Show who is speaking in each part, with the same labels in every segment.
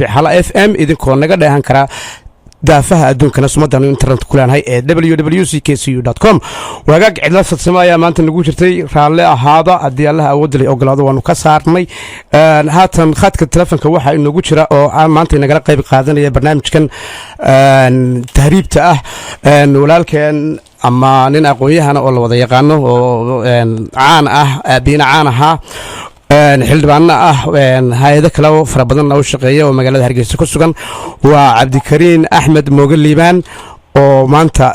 Speaker 1: hala FM idinkoo naga dheehan karaa daafaha adduunkana sumadan internet ku leenahay ee www.ckcu.com wagaag cidla fadsamaaya maanta nagu jirtay raalle ahaada haddii allaha awoodda leh ogolaado waanu ka saarnay haatan khadka telefoonka waxa inagu jira oo maanta nagala qayb qaadanaya barnaamijkan tahriibta ah walaalkeen ama nin aqoon-yahana oo la wada yaqaano oo caan ah aabiina caan ahaa xildhibaanna ah hay-ado kale oo fara badan oo shaqeeya oo magaalada Hargeysa ku sugan waa Cabdikariin Axmed Mooge Liibaan oo maanta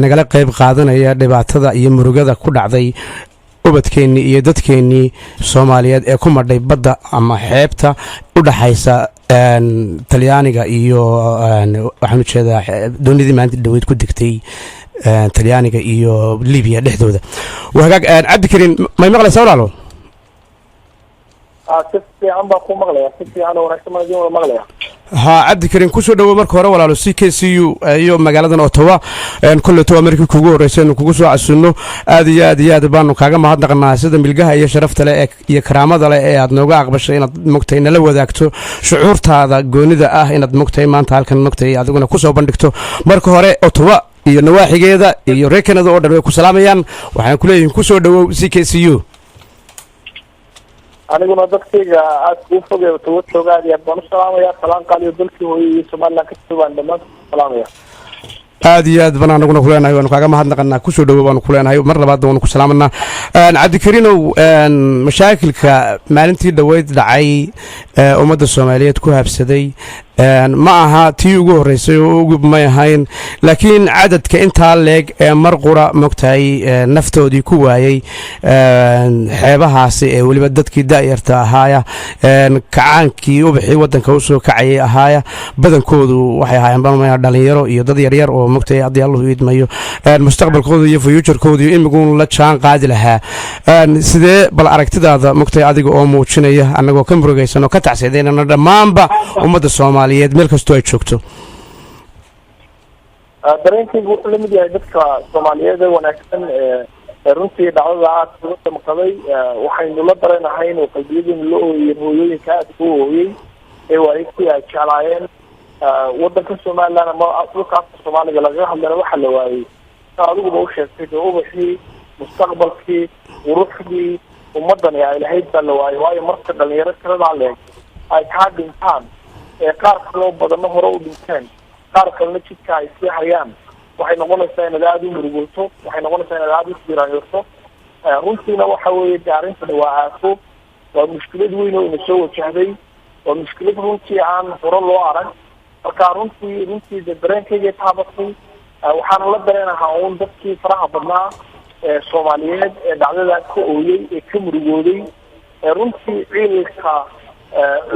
Speaker 1: nagala qayb qaadanaya dhibaatada iyo murugada ku dhacday ubadkeennii iyo dadkeennii Soomaaliyeed ee ku madhay badda ama xeebta u dhaxaysa Talyaaniga iyo waxaan u jeedaa doonidii maanta dhaweyd ku degtay Talyaaniga iyo Liibiya dhexdooda wagaag Cabdikariin ma maqlaysaa walaalo cabdikariin kusoo dhawo marka hore walaalo CKCU iyo magaaladan Ottawa kulleeto markii kugu horeysay kugu soo casuuno aad iyo aad baanu kaaga mahadnaqnaa sida milgaha iyo sharafta leh iyo karaamada leh ee aad nooga aqbashay inaad mogtay nala wadaagto shucuurtaada goonida ah inaad mogtay maanta halkan mogtay adiguna ku soo bandhigto marka hore Ottawa iyo nawaaxigeeda iyo reer Canada oo dhan way ku salaamayaan waxaan ku leeyahay ku soo dhawo CKCU
Speaker 2: aniguna dadkayga aad u fogay tawajjoogaad iyo baan salaamaya salaan qaaliyo dalkii hooyay Soomaaliland ka tabaan dhamaan salaamaya
Speaker 1: aad iyo aad baan anaguna ku leenahay waan kaaga mahadnaqnaa ku soo dhawo waan ku leenahay mar labaad waan ku salaamanaa Cabdikariinow mashaakilka maalintii dhaweyd dhacay ummadda Soomaaliyeed ku habsaday ma aha tii ugu horeysay oo ugu ma ahayn laakiin cadadka inta leeg ee mar qura mogtay naftoodii ku waayay xeebahaasi ee waliba dadkii daayarta ahaaya kacaankii u bixi wadanka u soo kacay ahaaya badankoodu waxay ahaayeen dhalinyaro iyo dad yar yar oo mogtay haddii Allah u idmayo mustaqbalkooda iyo future-kooda imigu la jaan qaadi lahaa sidee bal aragtidaada mogtay adiga oo muujinaya anagoo ka murugaysan oo ka tacsiideynana dhammaanba ummadda Soomaaliyeed meel kastoo ay joogto
Speaker 2: dareenkaygu wuxuu la mid yahay dadka Soomaaliyeed ee wanaagsan runtii dhacdada aad uga damqaday waxaynu la dareenahay inuu qalbiyadeennu la ooyay hooyooyinka aad ku ooyay ee waayigtii ay jeclaayeen waddanka Soomaaliland ama dhulkaas Soomaaliga laga hadlana waxa la waayay adiguba u sheegtay ubaxii mustaqbalkii quruxdii ummaddan ay lahayd baa la waayay waayo marka dhalinyaro kalada leeg ay kaa dhintaan qaar kaloo badanna hore u dhinteen qaar kalena jidka ay sii hayaan waxay noqonaysaa inaad aada u murugooto waxay noqonaysaa inaad aada u fiiraayooto runtiina waxa weeye arrintan waa aafo waa mushkilad weyn oo ina soo wajahday waa mushkilad runtii aan hore loo arag marka runtii dareenkayga taabatay waxaana la dareenahaa uun dadkii faraha badnaa ee Soomaaliyeed ee dhacdada ka ooyay ee ka murugooday runtii ciilka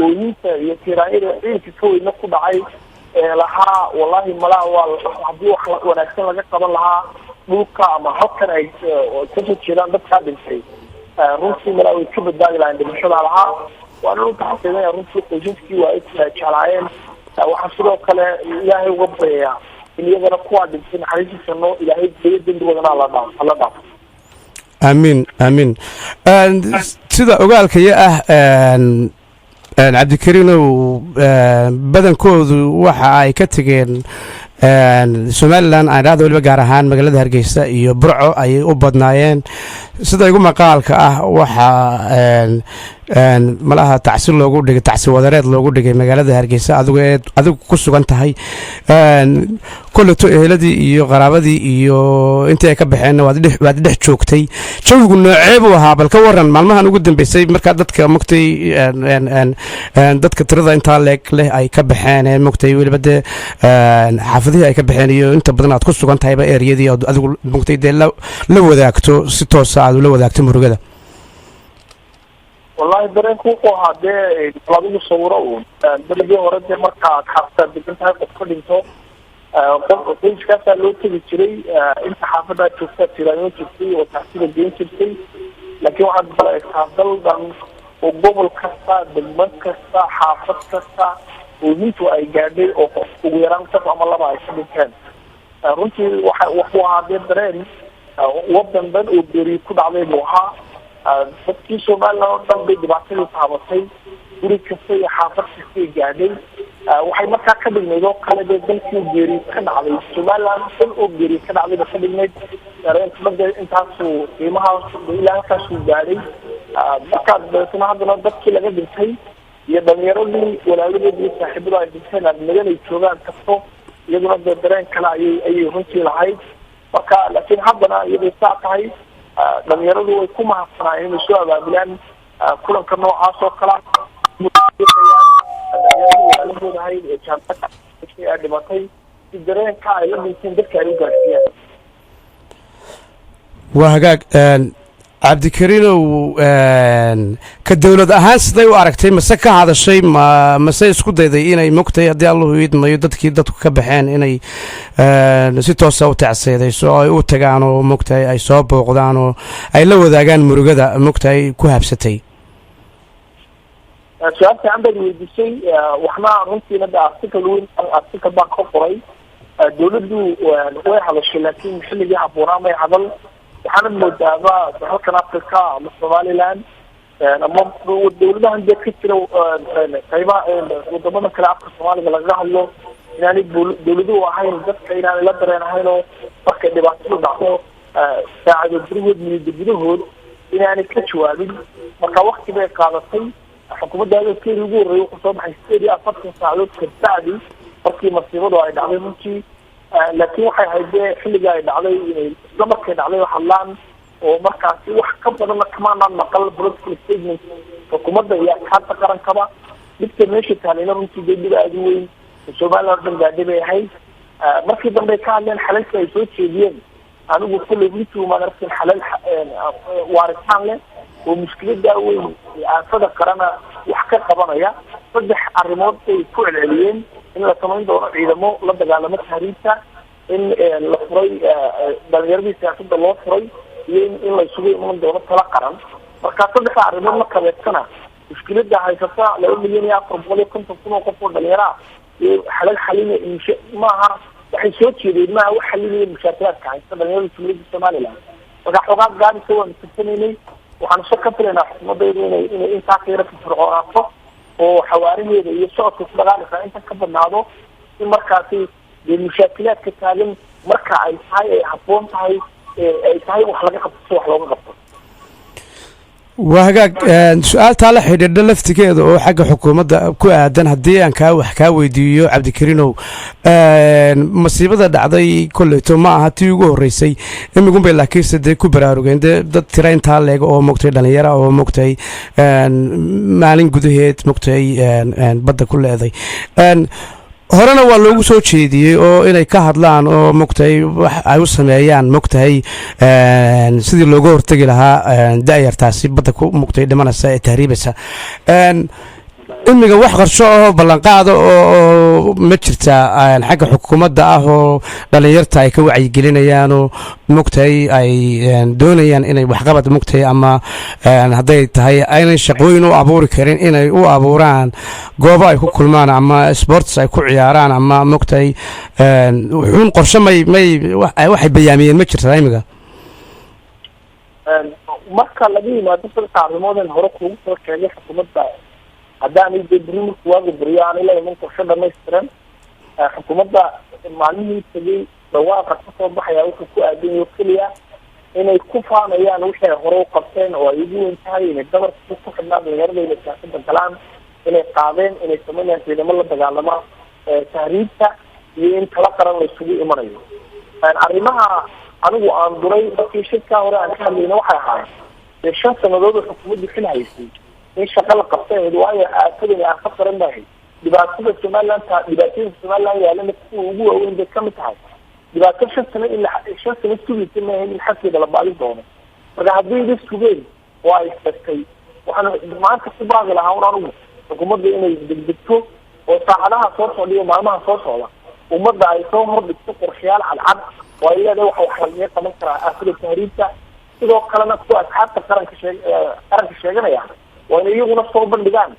Speaker 2: ooyinta iyo tiraayada ciilka ka weyna ku dhacay lahaa wallahi malaa waa haddii wax wanaagsan laga qaban lahaa dhulka ama halkan ay ka soo jeedaan dadka dhintay runtii malaa way ka badbaadi lahayn dhimashada lahaa waana u taxadeynaya runtii qoysaskii waa ay jeclaayeen waxaan sidoo kale ilaahay uga baryayaa in iyagana kuwaa dhintay naxariistiisano ilaahay dembigoodana alla dhaafo
Speaker 1: amiin sida ogaalkaya ah Cabdikariinow badankoodu waxa ay ka tageen Somaliland aan raad waliba gaar ahaan magaalada Hargeysa iyo Burco ay u badnaayeen sida igu maqaalka ah waxa malaha tacsiil loogu dhigay tacsiil wadareed loogu dhigay magaalada Hargeysa adigu ku sugan tahay kulleeto eheladii iyo qaraabadii iyo intii ay ka baxeen waad dhex joogtay jawigu nooceeb u ahaa bal ka waran maalmahan ugu dambeysay marka dadka mogtay dadka tirada inta leeg leh ay ka baxeen mogtay waliba de xaafadihii ay ka baxeen iyo inta badan aad ku sugan tahay ba eriyadii adigu mogtay de la wadaagto si toos ah aad la wadaagto murugada
Speaker 2: wallahi dareenku wuxuu ahaa dee lagu sawiro uun berigii hore dee markaad xaafadaad degan tahay qof ka dhinto qoyskaasaa loo tegi jiray inta xaafadaad joogtaa tiraayo jirtay oo tacsida geen jirtay laakiin waxaad balaegtaa dal dhan oo gobol kasta degmad kasta xaafad kasta oohintu ay gaadhay oo ugu yaraan qof ama laba ay ka dhinteen runtii wuxuu ahaa dee dareen waddan dhan oo beeri ku dhacday buu ahaa dadkii Soomaaliland oo dhan bay dhibaatadu taabatay guri kasta iyo xaafad kasta ay gaadhay waxay markaa ka dhignayd oo kale dalkii geeri ka dhacday Soomaaliland oo geeri ka dhacday ka dhignayd dareenka intaasuu qiimaha ilaa halkaasuu gaadhay markaa dadkana haddana dadkii laga dhintay iyo dhalinyaradii walaaladood iyo saaxiibadu ay dhinteen adnagan ay joogaan kasto iyaduna dareen kale ayay runtii lahayd marka laakiin haddana iyadoo saa tahay dhalinyaradu way ku mahadsanayeen inay soo abaabulaan kulanka noocaas oo kala dhalinyaradu ahayd ee jaamacadda dhimatay si dareenka ay la dhinteen dadka ay u gaarsiiyaan
Speaker 1: waa hagaag cabdikariinow ka dowlad ahaan siday u aragtay mase ka hadashay mase isku dayday inay mogtahay haddii allahu idmayo dadkii dadku ka baxeen inay si toosa u tacseedayso oo ay u tagaan oo mogtahay ay soo booqdaan oo ay la wadaagaan murugada mogtahay ku habsatay
Speaker 2: su-aasha ambaad weydiisay waxna runtiina article baa ka qoray dowladdu way hadashay laakiin xilligii habboonaa may hadal waxaana moodaaba halkan Afrika ama Somaliland ama dowladahan dee ka jira qaybaha wadamada kale afka Soomaaliga laga hadlo inaanay dowladuhu ahayn dadka inaanay la dareenahayn oo markay dhibaatadu dhacdo saacado gudahood inaanay ka jawaabin marka waqti bay qaadatay xukuumadda keeni ugu horreeyay wuxuu soo baxay 48 saacadood kadib markii masiibadu ay dhacday runtii laakiin waxay ahayd xilliga ay dhacday inay isla markay dhacday hadlaan oo markaasi wax ka badan kamaanaan maqal political statement xukuumadda iyo xataa qarankaba midka meesha taalina runtii dib aad u weyn Soomaaliland gaadhay bay ahayd markii dambe ka hadleen xalalka ay soo jeediyeen anigu kulli intuu ma arkin xalal waaritaan leh oo mushkilada weyn aafada qarana wax ka qabanaya saddex arrimood ay ku celceliyeen in la samayn doono ciidamo la dagaalamo tahriibta in la furay dhalinyaradii siyaasadda loo furay iyo in la isugu iman doono tala qaran marka saddex arrimood ma kabeedsana mushkilada haysata 2,450,000 oo qof oo dhalinyaro iyo xalal xalina maaha waxay soo jeedeen maaha wax xalinaya mushaakilaadka haysta dhalinyarada jumhuuriyadda Somaliland marka xogaa gaadisa waan tirtanaynay waxaan soo ka filaynaa xukuumaddeedu inay intaa ka yara fircoonaato oo xawaariheeda iyo socodka ku dhaqaaqaysa inta ka badnaado in markaasi mushaakilaadka taagan marka ay tahay ay habboon tahay ay tahay wax laga qabto wax looga qabto
Speaker 1: waa hagaag su-aaltaa la xidhiidha laftigeeda oo xagga xukuumadda ku aadan haddii aan wax kaa weydiiyo cabdikariinow masiibada dhacday kolleyto ma aha tii ugu horreysay imigunbay laakiinse dee ku baraarugeen dee dad tira intaa leega oo mogtay dhalinyara oo mogtay maalin gudaheed mogtay badda ku leeday horena waa loogu soo jeediyey oo inay ka hadlaan oo mogtahay wax ay u sameeyaan mogtahay sidii looga hortagi lahaa da'yartaasi badda ku mogtay dhimanaysa ee tahriibaysa imiga wax qarsho oo ballanqaada oo ma jirta xagga xukuumadda ah oo dhalinyarta ay ka wacyigelinayaan oo mogtahay ay doonayaan inay waxqabad mogtahay ama hadday tahay aynay shaqooyin u abuuri karin inay u abuuraan goobo ay ku kulmaan ama sports ay ku ciyaaraan ama mogtahay wuxuun qorshe waxay bayaamiyeen ma jirta imiga
Speaker 2: marka laga yimaado saddex arrimoodan hore kuugu soo sheegay xukuumadda haddaan idbrimus waaga beriyo aan ilaa iman qorshe dhamaystiran xukuumadda maalmihii tegay dhawaaqa ka soo baxaya wuxuu ku aadan yahay keliya inay ku faanayaan wixii ay hore u qabteen oo ay ugu weyn tahay inay dabarka ku xidhnaa dhalinyarada inay siyaasadda galaan inay qaadeen inay sameynayaan ciidamo la dagaalama tahriibta iyo in tala qaran la isugu imanayo arrimaha anigu aan duray markii shirkaa hore aan ka hadlayna waxay ahaayeen 5 sannadood oo xukuumaddu xil haysay in shaqa la qabtay waayo aafadani aan ka qaran lahay dhibaatada Somaliland yaalana kuwa ugu waaweyn bay ka mid tahay dhibaato 5 sano ilaa 5 sano sugaysa maaha in xaqiiqda la baadin doono marka haddii ay sugeen waa ay tagtay waxaan maanta ku baaqi lahaa anigu xukuumadda inay degdegto oo saacadaha soo socda maalmaha soo socda ummadda ay soo hordhigto qorshayaal cadcad oo ay leedahay wax laga qaban karaa aafada tahriibta sidoo kalena kuwa asxaabta qaranka sheeganaya waa inay iyaguna soo bandhigaan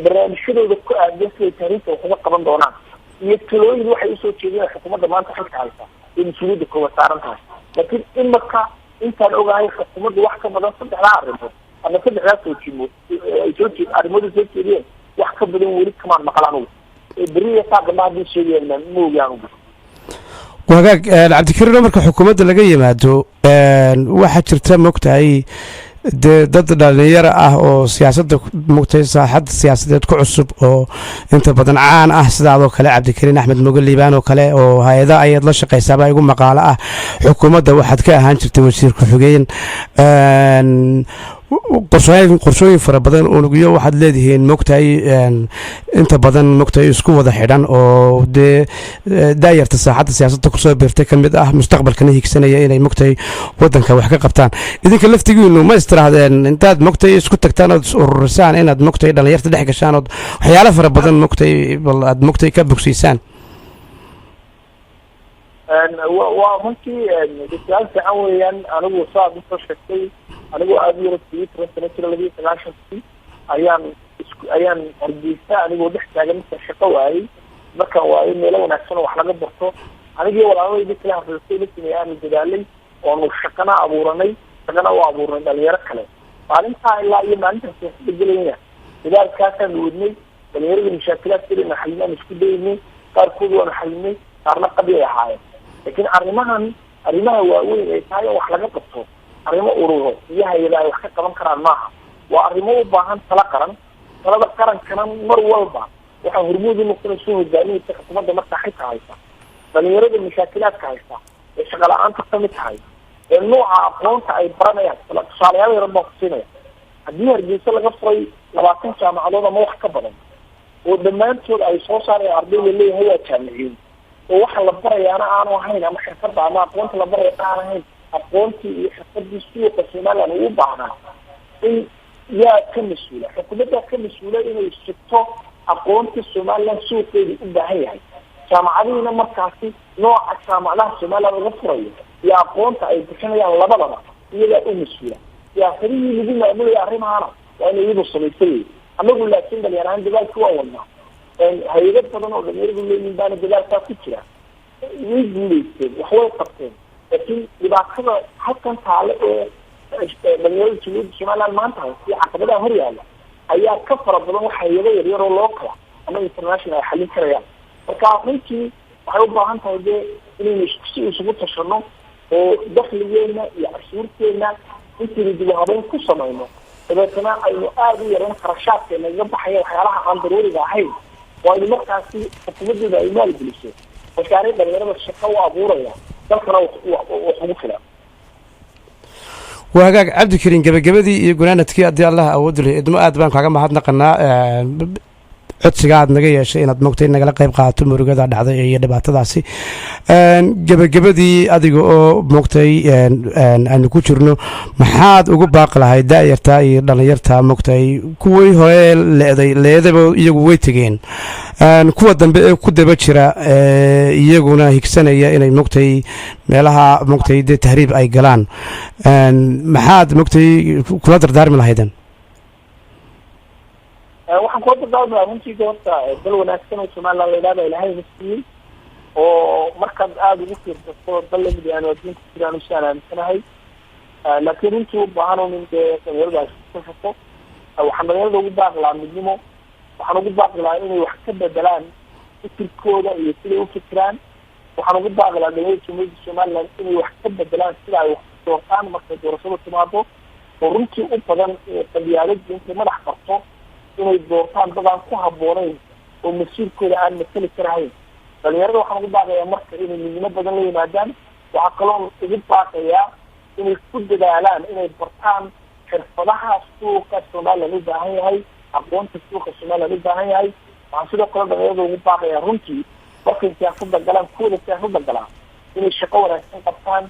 Speaker 2: barnaamijyadooda ku aadan siday tahriibta wax uga qaban doonaan iyo talooyin waxay usoo jeedeen xukuumadda maanta xilka haysa in mas-uuliyadda koowaad saaran tahay laakiin imaka intaan ogahay xukuumaddu wax ka badan 3 arrimood ama 3 soo jiimo arrimood soo jeediyeen wax ka badan weli kamaan maqlaan beriya saaqada hadii sheegayna mooyaan
Speaker 1: wagaag cabdikariin marka xukuumadda laga yimaado waxa jirta mogtahay dad dhalinyaro ah oo siyaasadda mogtahay saaxad siyaasadeed ku cusub oo inta badan caan ah sidaadoo kale cabdikariin axmed moge liibaan oo kale oo hay-ada ayaad la shaqaysaaba igu maqaalo ah xukuumadda waxaad ka ahaan jirtay wasiir ku-xigeen qorshooyin fara badan unugyo waxaad leedihiin mogtahay inta badan mogtahay isku wada xidhan oo dee daayarta saaxadda siyaasadda kusoo biirtay ka mid ah mustaqbalkana higsanaya inay mogtahay waddanka wax ka qabtaan idinka laftigiinu ma istirahdeen intaad mogtahay isku tagtaan ood is ururisaan inaad mogtahay dhalinyarta dhex gashaan ood waxyaalo fara badan mogtahay bal aad mogtahay ka bogsiisaan
Speaker 2: waa runtii su'aal fiican weeyaan anigu saad usoo sheegtay anigu aada u yaragtay 19 ayaan hargeysa anigoo dhex taagan marka shaqo waayey markaan waayey meelo wanaagsan oo wax laga barto anigii walaaladayda kala hadlaysay lasinay aanu dadaalay oonu shaqana abuuranay shaqana u abuurnay dhalinyaro kale maalintaa ilaa iyo maalintaas waxba gelayna dadaalkaasaan wadnay dhalinyarada mashaakilaadkeedana xalinaan isku daynay qaarkood waanu xalinay qaarna qabi ay ahaayeen laakiin arrimaha waaweyn ay tahay oo wax laga qabto arrimo ururo iyo hay-ada ay wax ka qaban karaan maaha waa arrimo u baahan tala qaran talada qarankana mar walba waxaa hormuud u noqona soo hogaaminaysa xukuumadda markaa xilka haysa dhalinyarada mashaakilaadka haysta ee shaqa la-aanta ka mid tahay ee nooca aqoonta ay baranayaan tusaalayaal yaran baan ku siinaya haddii hargeysa laga furay 20 jaamacadood ama wax ka badan oo dhammaantood ay soo saarayaan ardayda leeyahay waa jaamiciin oo waxa la barayaana aanu ahayn ama xirfadda ama aqoonta la baraya aan ahayn aqoontii iyo xirfadii suuqa Soomaaliland ugu baahnaa in yaa ka mas-uula xukuumadda ka mas-uula inay sugto aqoonta Soomaaliland suuqeedii u baahan yahay jaamacadiina markaasi nooca jaamacadaha Soomaaliland laga furayo iyo aqoonta ay bixinayaan labadaba iyaga u mas-uula siyaasadihii lagu maamulaya arrimahaana waa inay iyadu samaysay anagu laakiin dhalinyaraan dagaalka waa wadnaa hay-ad badan oo dhalinyaradu leeyihiin baana dagaalkaa ku jira way guulaysteen wax way qabteen laakiin dhibaatada halkan taale ee dhalinyarada jumhuuriyadda Soomaaliland maanta iyo caqabadaha hor yaalla ayaa ka fara badan wax hay-ado yaryar oo local ama international ay xallin karayaan marka runtii waxay u baahan tahay dee inaynu si isugu tashano oo dakhligeena iyo cashuurteena intiina dib u habeyn ku samayno dabeetana aynu aada u yareen kharashaadkeena iga baxaya waxyaalaha aan daruuriga ahayn waa in markaasi xukuumaddeeda ay maalgeliso mashaariic dhalinyarada shaqo u abuuraya dalkana wax ugu filan
Speaker 1: وهاجاك عبد الكريم جبجبدي يقولنا تكي أدي الله أودري إدم أدبان كعجم ما حد نقلنا codsiga aad naga yeeshay inaad mogtay nagala qayb qaato murugada dhacday iyo dhibaatadaasi gabagabadii adiga oo mogtay aan ku jirno maxaad ugu baaqi lahayd daayarta iyo dhalinyarta mogtay kuwii hore leedaba iyagu way tageen kuwa dambe ee ku daba jira iyaguna higsanaya inay mogtay meelaha mogtay tahriib ay galaan maxaad mogtay kula dardaarmi lahaydeen
Speaker 2: waxaan kula dardaarmaa runtii horta dal wanaagsan oo Soomaaliland la yiraahdo ilaahay nasiib oo markaad aada ugu fiirsato dal lamid ah oo adduunka jiraan u saalaamsanahay laakiin runtii u baahan in dhalinyarada ka shaqo waxaan dhalinyarada ugu baaqlaa midnimo waxaan ugu baaqlaa inay wax ka bedelaan fikirkooda iyo sida u fikiraan waxaan ugu baaqlaa dhalinyarada Jumhuuriyadda Soomaaliland inay wax ka bedelaan sida ay wax doortaan markay doorashada timaado oo runtii u badan qabyaaladda inta madax qarto inay doortaan dad aan ku habboonayn oo mas-uulkooda aan matali karahayn dhalinyarada waxaan ugu baaqayaa marka inay midnimo badan la yimaadaan waxaa kaloo ugu baaqayaa inay ku dadaalaan inay bartaan xirfadaha suuqa Soomaaliland u baahan yahay aqoonta suuqa Soomaaliland u baahan yahay waxaan sidoo kale dhalinyarada ugu baaqayaa runtii markay siyaasadda galaan kuwada siyaasadda galaan inay shaqo wanaagsan qabtaan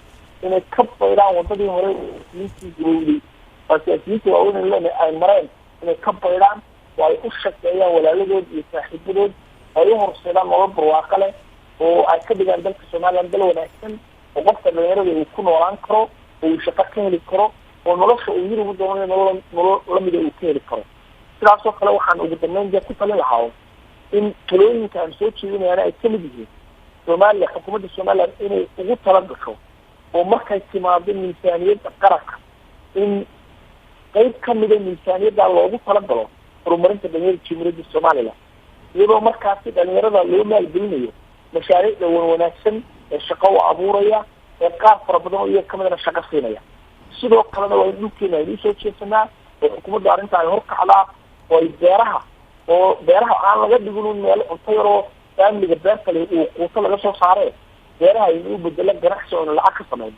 Speaker 2: inay ka baydhaan wadadii hore siyaasiyiintii gurowday waa siyaasiyiintii waaweyn ay mareen inay ka baydhaan oo ay u shaqeeyaan walaaladood iyo saaxiibadood ay u horseedaan nolol barwaaqo leh oo ay ka dhigaan dalka Soomaaliland dal wanaagsan oo qofka dhalinyarada uu ku noolaan karo oo uu shaqo ka heli karo oo nolosha uu yiri ugu doonayo nolol lamida uu ka heli karo sidaasoo kale waxaan ugu dambeyn ku talin lahaa in talooyinka aan soo jeedinayana ay ka mid yihiin Soomaaliya xukuumadda Soomaaliland inay ugu tala gasho ومركز تماضي ميزانية قرق إن قيد كمية ميزانية الله طلب horumarinta dhalinyarada Jamhuuriyadda Soomaaliya iyadoo markaas dhalinyarada loo maalgelinayo mashaariic wanaagsan ee shaqo u abuuraya ee qaar fara badan iyo kamidna shaqo siinaya sidoo kalena waa dhulkeena ay soo jeesanaa oo xukuumadda arrinta ay horkacdaa oo beeraha aan laga dhigin meel cunto yar oo family beerta leh uu quuto laga soo saaray beeraha ay u bedela ganacsi oo lacag ka sameeyo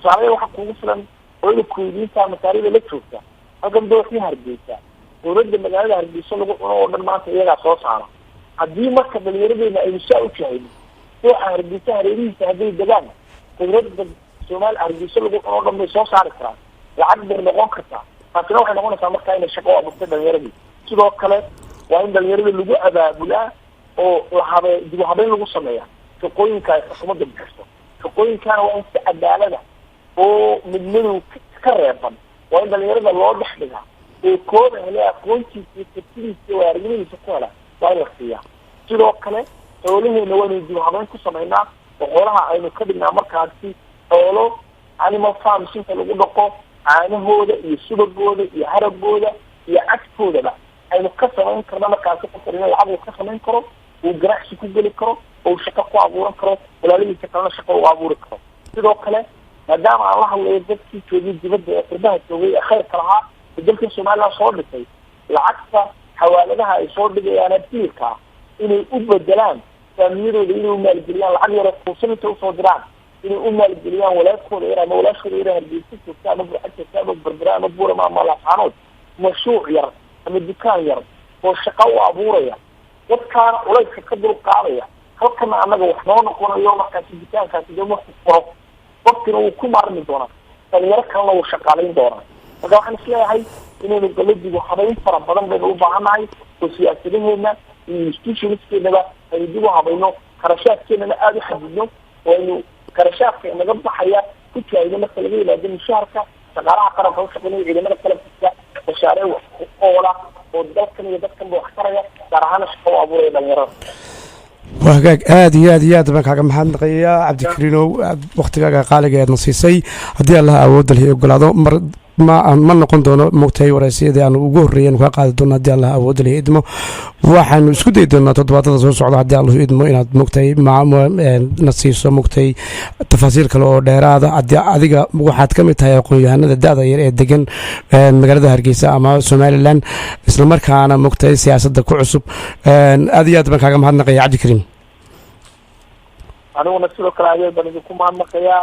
Speaker 2: saaray waxa kugu filan oo kuudiinta mashaariicda la joogta halkan dooxii Hargeysa dowladda magaalada Hargeysa lagu cuno oo dhan maanta iyaga soo saara haddii marka dhalinyaradeena ay soo u jahayeen waxa Hargeysa hareerihiisa hadday degaan dowladda Soomaaliya Hargeysa lagu cuno oo dhan bay soo saari karaan lacag bay noqon kartaa taasina waxay noqonaysaa marka inay shaqo abuurto dhalinyarada sidoo kale waa in dhalinyarada lagu abaabulaa oo dib u habeyn lagu sameeyaa shaqooyinka ay xukuumadda bixiso shaqooyinkana waa in si cadaalad ah oo midnimo ka reeban waa in dhalinyarada loo dhex dhigaa كون هلا أقويتي تكتير سواريين يسقطها ولا خيا sidoo kale xoolaheena waa inay dib ku sameynaa xoolaha aynu ka dhignaa markaasi xoolo animal farm inta lagu dhaqo caanahooda iyo subagooda iyo haragooda iyo cagtooda aynu ka sameyn karno markaasi qofkana lacag ka sameyn karo uu ganacsi ku geli karo oo shaqo ku abuuran karo walaalihiisa kalena shaqo u abuuri karo sidoo kale maadaama aan la hadlayo dadkii joogay dibadda ee qurbaha joogay khayrka lahaa dalka Soomaaliya soo dhigay lacagta xawaaladaha ay soo dhigayaan adduunka inay u bedelaan saamiyadooda inay u maalgeliyaan lacag yar oo kuusanta u soo diraan inay u maalgeliyaan walaalkooda yar ama walaashooda yar Hargeysa joogta ama Burcadka ama Berbera ama Buurama ama Laascaanood mashruuc yar ama dukaan yar oo shaqo u abuuraya dadkaan ulayska ka dul qaadaya halkan anaga wax noo noqonayo markaas dukaankaasi dib u furo waqtiga uu ku maarmi doona dhalinyaro kalena uu shaqaaleyn doona marka waxaan isleeyahay inaynu galadigu habeyn fara badan baynu u baahanahay oo siyaasadaheena iyo institutionskeedaba aynu dib u habayno qarashaadkeena aad u xadidno oo aynu qarashaadka naga baxaya ku taayno marka laga yimaado mushaharka shaqaalaha qaranka u shaqeynaya ciidamada kala fidka mashaariic wax oola oo dalkan iyo dadkan wax taraya gaar ahaan shaqo abuuraya dhalinyarada
Speaker 1: وهاجاك آدي بنك حاجة محمد قيا عبد الكريم وقت جا قال جا نصيصي هدي الله أود اللي يقول هذا ما نكون دونه مقتي ورئيسي ده أنا وجوريين وقاعد دونه هدي الله أود اللي يدمه واحد نسكت دونه تطبيقات الصوص هدي الله يدمه إن مقتي مع نصيصه مقتي تفاصيل كله داير هذا هدي واحد كم يتهيأ قوي هنا ده يدقن مجرد هرجيسة أما سومالي لان إسلام كان مقتي سياسة دكوا عصب آدي بنك حاجة محمد قيا عبد الكريم
Speaker 2: أنا ونسيلو كلاجي بنجيكم مع مقيا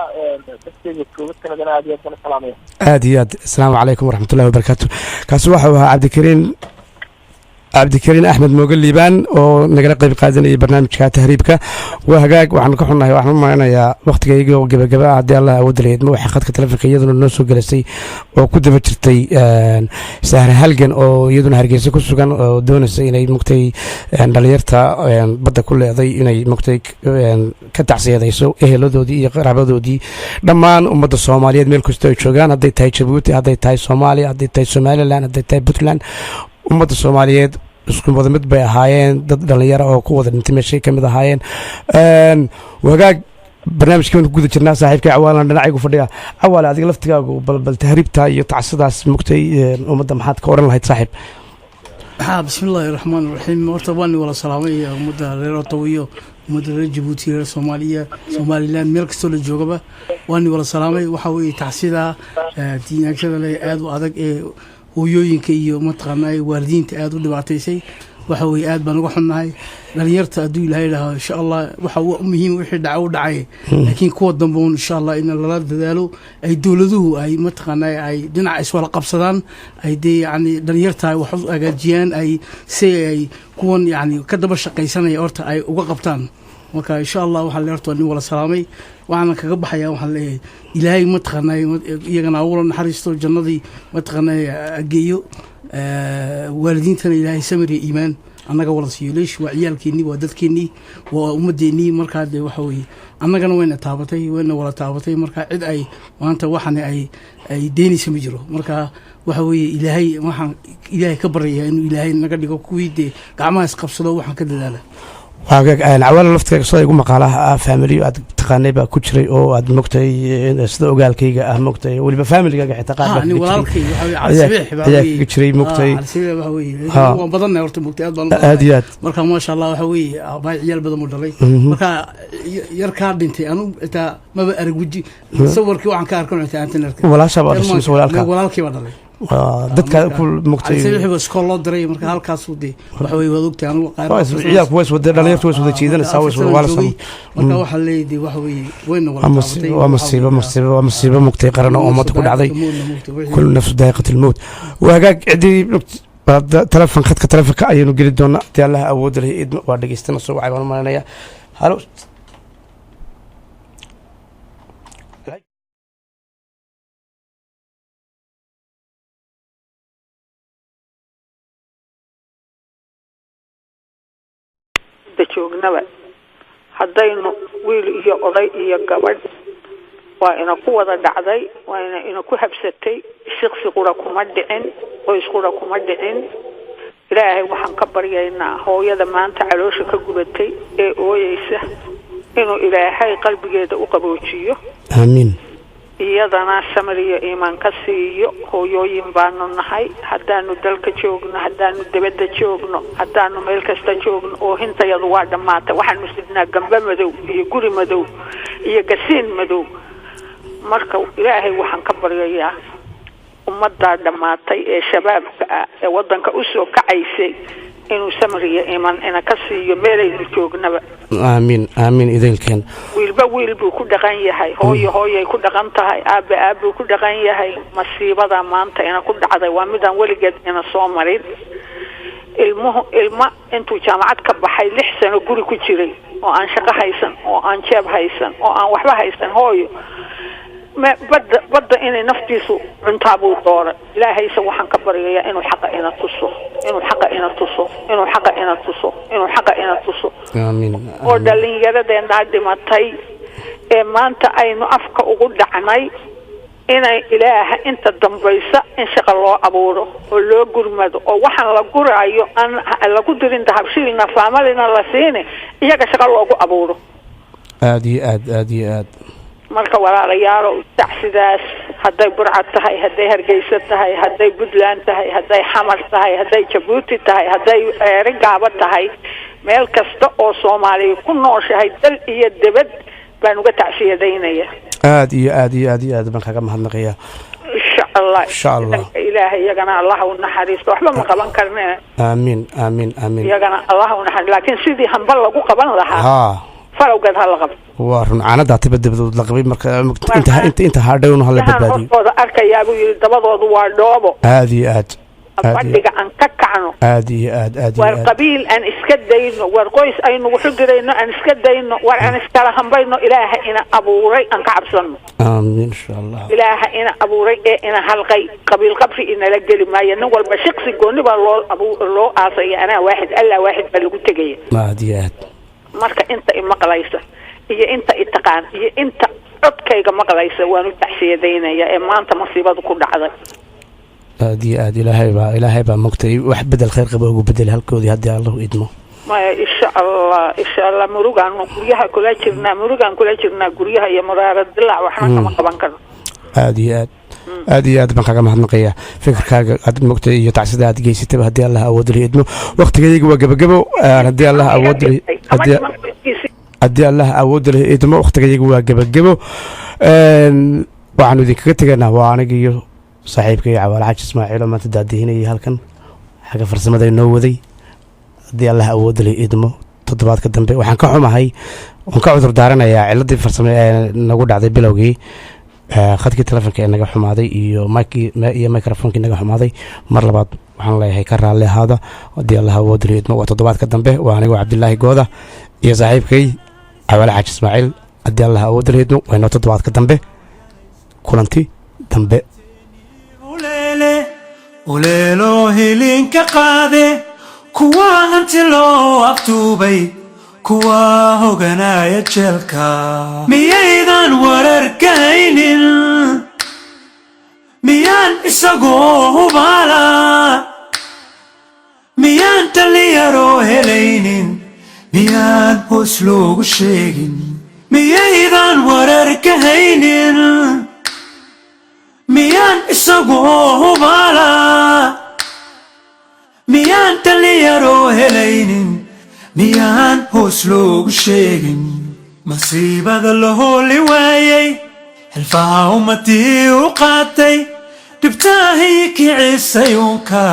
Speaker 2: تسجيل كوبت كنا جنا عادي أنا سلامي
Speaker 1: آديات السلام عليكم ورحمة الله وبركاته كسوحة عبد الكريم أحمد موجل ليبان ونقرأ قيب قادني برنامج تهريبك وهجاج وحنا كحنا وحنا معنا يا وقت جاي وجب عدي الله ودريد مو حقت كتلفك يدنا الناس وجلسي وكنت بترتي سهر هلجن أو يدنا هرجيس كوسجن دون السيني مكتي دليرتا بدأ كل هذا إني مكتي كتعسية ذيسو لودي قرابة دودي لما أمد الصومالية ميل كستوي شجان هذي تاي جيبوتي هذي تاي صومالي هذي تاي سوماليلاند هذي تاي بوتلاند ummadda Soomaaliyeed isku wada mid bay ahaayeen dad dhalinyaro oo ku wada intimeeshay kamid ahaayeen wagaag barnaamijkan ku guda jirnaa saaxiibka Cawaalan dhinacaygu fadhiya Cawaal adiga laftigaagu bal tahriibta iyo tacsadaas mugtay ummadda maxaad ka oran lahayd saaxiib
Speaker 3: bismillaahir rahmaanir rahiim horta waan wala salaamay ummadda reer Ottawa ummadda reer Djibouti reer Soomaaliya Somaliland meel kasta la joogaba waan wala salaamay waxa weeye tacsida diinaashada leh aad u adag ee hooyooyinka iyo mataqaanay waalidiinta aad u dhibaataysay waxa way aad baan uga xunnahay dhalinyarta aduu ilaahay lahaa insha Allah waxa uu muhiim wixii dhacay laakiin kuwa dambe insha Allah in la dadaalo ay dawladuhu ay mataqaanay ay dhinac iswala qabsadaan ay yani dhalinyarta wax u agaajiyaan ay si ay kuwan yani ka daba shaqaysanaya horta ay uga qabtaan marka insha Allah waxa la horto wala salaamay waxaan kaga baxayaa waxaan leeyahay ilaahay mataqaanay iyagana wala naxariisto jannadii mataqaanay geeyo waalidiintana ilaahay samir iyo iimaan annaga wala siiyo leesh waa ciyaalkeennii waa dadkeennii waa ummadeennii markaa de waxa weeye annagana wayna wala taabatay marka cid ay maanta waxan ay deynaysa ma jiro marka waxa weeye ilaahay waxaan ilaahay ka baryayaa inuu ilaahay naga dhigo kuwii de gacmaha isqabsado waxaan ka dadaala
Speaker 1: cawaala laftiga sida igu maqaalaha faamiliyo aad taqaanay baa ku jiray oo aad mogtay sida ogaalkayga ah mogtay waliba faamiligaaga xitaa qaar baa kaga jiray mogtay
Speaker 3: waan badannahay horta mogtay
Speaker 1: aad iyo aad
Speaker 3: marka maasha allah waxa weeye aabbahay ciyaal badan uu dhalay marka yar kaa dhintay anu xitaa maba arag weji sawirkii waxaan ka arkan xitaa internetka
Speaker 1: walaashaaba dhashay
Speaker 3: walaalkii baa dhalay
Speaker 1: dadka ku mogtay
Speaker 3: wixii iskool loo diray marka halkaas uu de waxa way wada ogtay anu qaar
Speaker 1: ciyaal kuwaas wada dhalinyartu way wada jeedanaysaa way wada walaashan
Speaker 3: marka waxa leeyahay waxa way wayna wala
Speaker 1: taabatay waa masiibo mogtay qaran oo ummadda ku dhacday kullu nafsu daa'iqatul mawt waagaag cidii telefoon khadka telefoonka ayaynu geli doonaa hadii allah awood leh waa dhageystana soo wacay baan malaynayaa halo
Speaker 4: joognaba haddaynu wiil iyo oday iyo gabadh waa ina ku wada dhacday waa ina ku habsatay shaqsi qura kuma dhicin qoys qura kuma dhicin ilaahay waxaan ka baryaynaa hooyada maanta caloosha ka gubatay ee ooyeysa inuu ilaahay qalbigeeda u qaboojiyo
Speaker 1: aamiin
Speaker 4: iyadana samir iyo iimaan ka siiyo hooyooyin baanu nahay haddaanu dalka joogno haddaanu dibadda joogno haddaanu meel kasta joogno oo hintayadu waa dhammaatay waxaanu sidnaa gamba madow iyo guri madow iyo gasiin madow marka ilaahay waxaan ka baryayaa ummaddaa dhammaatay ee shabaabka ah ee waddanka u soo kacaysay inuu samir iyo iimaan ina ka siiyo meelaynu joognaba
Speaker 1: aamiin aamiin idilkeen
Speaker 4: wiilba wiil buu ku dhaqan yahay hooyo hooyay ku dhaqan tahay aabe aabbuu ku dhaqan yahay masiibada maanta ina ku dhacday waa midaan weligeed ina soo marin ilma intuu jaamacad ka baxay 6 sano guri ku jiray oo aan shaqo haysan oo aan jeeb haysan oo aan waxba haysan hooyo badda inay naftiisu cuntaabuu doora ilaahayse waxaan ka baryayaa inuu xaqa ina tuso inuu xaqa ina tuso inuu xaqa ina tuso inuu xaqa ina tuso
Speaker 1: aamiin
Speaker 4: oo dhalinyaradeenaa dhimatay ee maanta aynu afka ugu dhacnay inay ilaaha inta dambaysa in shaqa loo abuuro oo loo gurmado oo waxaan la guraayo aan lagu dirin dahabshiilna faamalina la siine iyaga shaqa loogu abuuro
Speaker 1: aad iyo aad
Speaker 4: marka walaalayaalo taxsidaas hadday burcad tahay hadday hargeysa tahay hadday Puntland tahay hadday xamar tahay hadday Djibouti tahay hadday Rigaaba tahay meel kasta oo Soomaaliya ku nooshahay dal iyo dibad baan uga tacsiyadaynaya
Speaker 1: aad iyo aad baan kaga mahadnaqayaa insha Allah
Speaker 4: ilaahay yagana Allah u naxariisto waxba ma qaban karnaa
Speaker 1: aamiin
Speaker 4: yagana Allah u naxariisto laakiin sidii hanbal lagu qaban lahaa falowgeed ha la qabto
Speaker 1: waa run caanadaa tibadabadoood la qabay marka inta haadhowna hala badbaadiyo
Speaker 4: hortooda arkayaa buu yidhi dabadoodu waa dhoobo
Speaker 1: aad iyo aad
Speaker 4: fadhiga aan ka kacno
Speaker 1: aad iyo aad
Speaker 4: war qabiil aan iska dayno war qoys aynu wuxu dirayno aan iska dayno war aan iskala hambayno ilaaha ina abuuray aan ka cabsano
Speaker 1: aamiin insha Allah
Speaker 4: ilaaha ina abuuray ee ina halqay qabiil qabri inala geli maayo nin walba shaqsi gooni baa loo aasay ana waaxid alla waaxid baa lagu tagay
Speaker 1: aad iyo aad
Speaker 4: marka inta maqlaysa iyo inta taqaan iyo inta codkayga maqlaysa waanu taxsiyadaynaya ee maanta masiibadu ku dhacday
Speaker 1: aad iyo aad ilaahay baa mogtay wax bedel khayr qaba ugu bedel halkoodii haddii Allah u idmo
Speaker 4: ma insha Allah murugan guryaha kula jirnaa guryaha iyo muraarad dilaac waxna kama qaban karo
Speaker 1: aad iyo aad baan kaga mahadnaqayaa fikirkaaga aad mogtay iyo tacsida aad geysatay haddii Allah awood leh idmo waqtigeedii waa gabagabo haddii Allah awood leh haddii Allah awood leh idmo waqtigeedii waa gabagabo waxaanu idinkaga tegaynaa waa aniga iyo saaxiibkay Cawaale Xaaji Ismaaciil oo maanta daadihinayay halkan xagga farsamada inoo waday haddii Allah awood leh idmo toddobaadka dambe waxaan ka xumahay waan ka cudur daaranayaa ciladii farsamo ee nagu dhacday bilowgii khadkii telefoonka ee naga xumaaday iyo microphone-kii naga xumaaday mar labaad waxaan leeyahay ka raalli ahaada haddii Allah awood leh idmo waa toddobaadka dambe waa aniga Cabdilaahi Gooda iyo saaxiibkay Cawaale Xaaji Ismaaciil haddii Allah awood leh idmo waa toddobaadka dambe kulanti dambe
Speaker 5: uleelo hilinka qaade kuwa hanti loo aftuubay kuwa hoganaya jeelka miyaydan wararkaynin miyaan isagoo hubaala miyaan dhalinyaro helaynin miyaan hoos loogu sheegin miyaydan warar ka haynin miyaan isagoo hubaala miyaan dhalinyaro helaynin miyaan hoos loogu sheegin masiibada la hooli waayay hilfaha ummadii u qaatay dhibtaahii kicisay uunka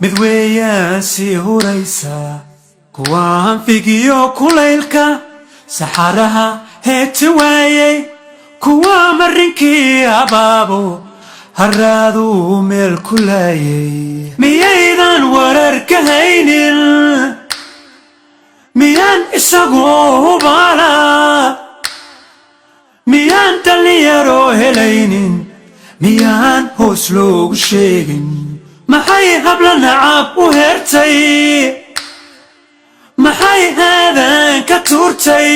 Speaker 5: mid weeyaan sii huraysa kuwa hanfigiyo kulaylka saxaraha heeti waayay kuwa marinkii abaabo haraaduu meel ku laayay miyaydan warar ka haynin miyaan isagoo hubaala miyaan dhalinyaro helaynin miyaan hoos loogu sheegin maxay habla nacab u hertay maxay aadan ka tuurtay